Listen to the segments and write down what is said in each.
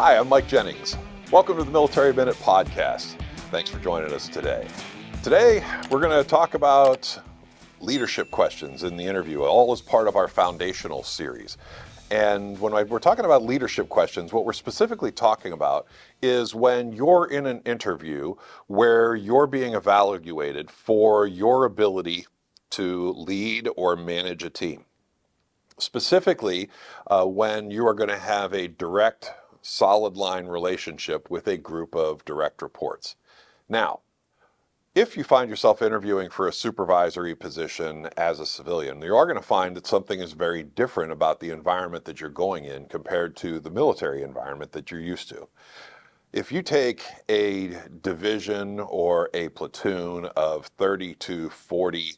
Hi, I'm Mike Jennings. Welcome to the Military Minute Podcast. Thanks for joining us today. Today, we're going to talk about leadership questions in the interview, all as part of our foundational series. And when we're talking about leadership questions, what we're specifically talking about is when you're in an interview where you're being evaluated for your ability to lead or manage a team. Specifically, when you are going to have a direct, solid line relationship with a group of direct reports. Now, if you find yourself interviewing for a supervisory position as a civilian, you are going to find that something is very different about the environment that you're going in compared to the military environment that you're used to. If you take a division or a platoon of 30 to 40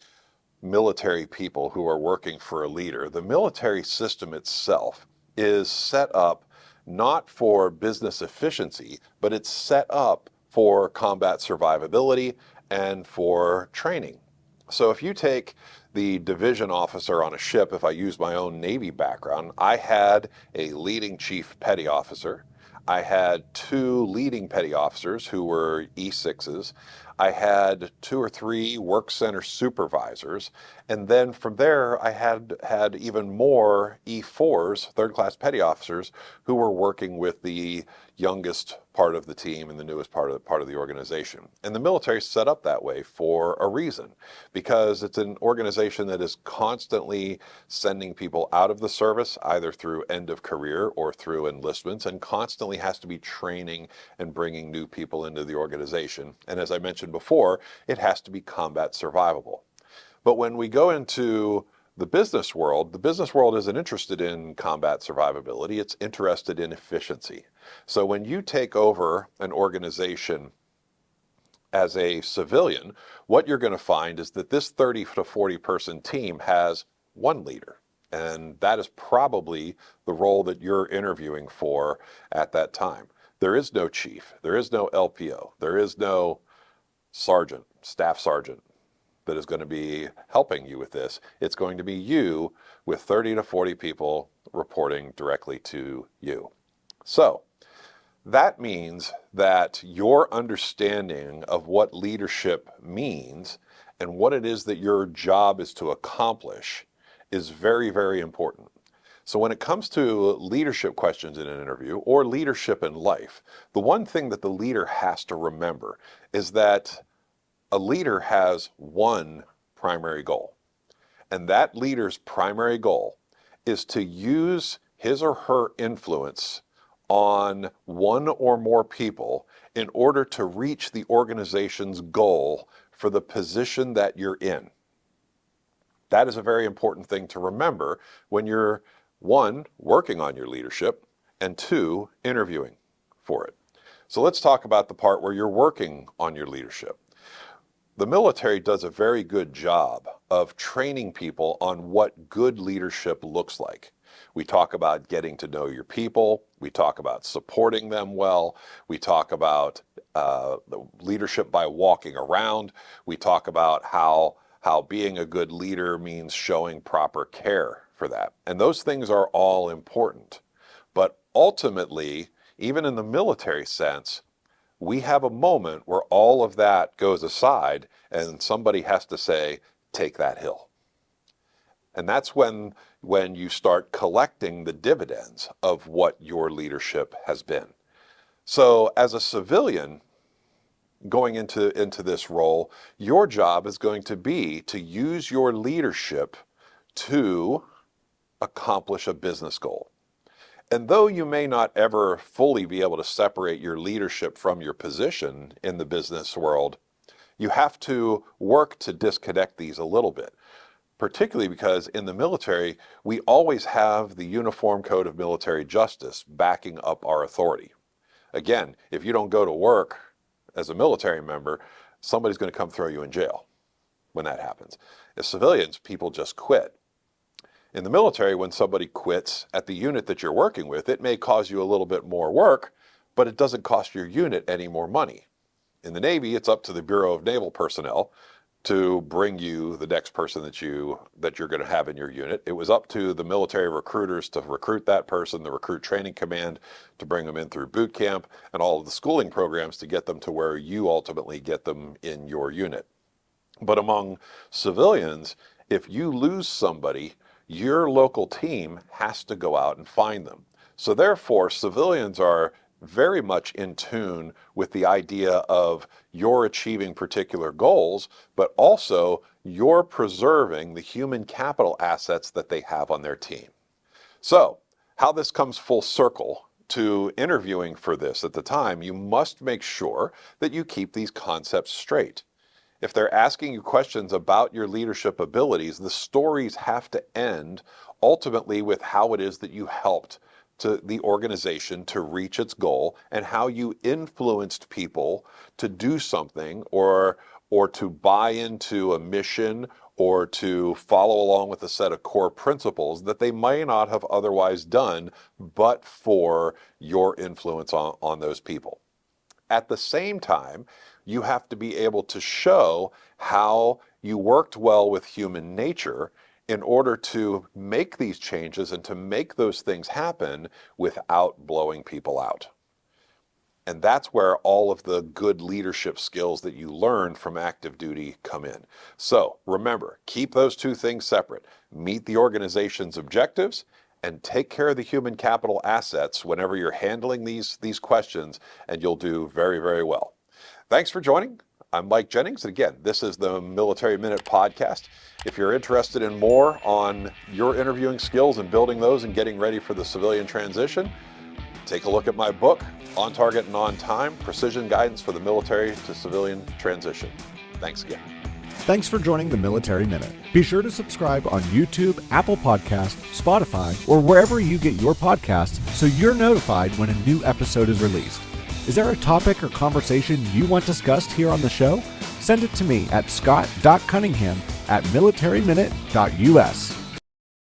military people who are working for a leader, the military system itself is set up not for business efficiency, but it's set up for combat survivability and for training. So if you take the division officer on a ship, if I use my own Navy background, I had a leading chief petty officer. I had two leading petty officers who were E6s. I had 2 or 3 work center supervisors. And then from there, I had even more E4s, third class petty officers, who were working with the youngest part of the team and the newest part of the organization. And the military is set up that way for a reason, because it's an organization that is constantly sending people out of the service, either through end of career or through enlistments, and constantly has to be training and bringing new people into the organization. And as I mentioned before, it has to be combat survivable. But when we go into the business world isn't interested in combat survivability, it's interested in efficiency. So when you take over an organization as a civilian, what you're going to find is that this 30 to 40 person team has one leader. And that is probably the role that you're interviewing for at that time. There is no chief, there is no LPO, there is no sergeant, staff sergeant that is going to be helping you with this. It's going to be you with 30 to 40 people reporting directly to you. So that means that your understanding of what leadership means and what it is that your job is to accomplish is very, very important. So when it comes to leadership questions in an interview or leadership in life, the one thing that the leader has to remember is that a leader has one primary goal. And that leader's primary goal is to use his or her influence on one or more people in order to reach the organization's goal for the position that you're in. That is a very important thing to remember when you're, one, working on your leadership, and two, interviewing for it. So let's talk about the part where you're working on your leadership. The military does a very good job of training people on what good leadership looks like. We talk about getting to know your people. We talk about supporting them well. We talk about leadership by walking around. We talk about how being a good leader means showing proper care for that. And those things are all important. But ultimately, even in the military sense, we have a moment where all of that goes aside and somebody has to say, take that hill. And that's when you start collecting the dividends of what your leadership has been. So as a civilian going into this role, your job is going to be to use your leadership to accomplish a business goal. And though you may not ever fully be able to separate your leadership from your position in the business world, you have to work to disconnect these a little bit, particularly because in the military, we always have the Uniform Code of Military Justice backing up our authority. Again, if you don't go to work as a military member, somebody's going to come throw you in jail when that happens. As civilians, people just quit. In the military, when somebody quits at the unit that you're working with, it may cause you a little bit more work, but it doesn't cost your unit any more money. In the Navy, it's up to the Bureau of Naval Personnel to bring you the next person that you're going to have in your unit. It was up to the military recruiters to recruit that person, the recruit training command to bring them in through boot camp, and all of the schooling programs to get them to where you ultimately get them in your unit. But among civilians, if you lose somebody, your local team has to go out and find them. So therefore, civilians are very much in tune with the idea of you're achieving particular goals, but also you're preserving the human capital assets that they have on their team. So how this comes full circle to interviewing for this at the time, you must make sure that you keep these concepts straight. If they're asking you questions about your leadership abilities, the stories have to end ultimately with how it is that you helped to the organization to reach its goal and how you influenced people to do something or to buy into a mission or to follow along with a set of core principles that they may not have otherwise done but for your influence on those people. At the same time, you have to be able to show how you worked well with human nature in order to make these changes and to make those things happen without blowing people out. And that's where all of the good leadership skills that you learn from active duty come in. So remember, keep those two things separate. Meet the organization's objectives and take care of the human capital assets whenever you're handling these questions, and you'll do very, very well. Thanks for joining. I'm Mike Jennings, and again, this is the Military Minute Podcast. If you're interested in more on your interviewing skills and building those and getting ready for the civilian transition, take a look at my book, On Target and On Time, Precision Guidance for the Military to Civilian Transition. Thanks again. Thanks for joining the Military Minute. Be sure to subscribe on YouTube, Apple Podcasts, Spotify, or wherever you get your podcasts so you're notified when a new episode is released. Is there a topic or conversation you want discussed here on the show? Send it to me at scott.cunningham@militaryminute.us.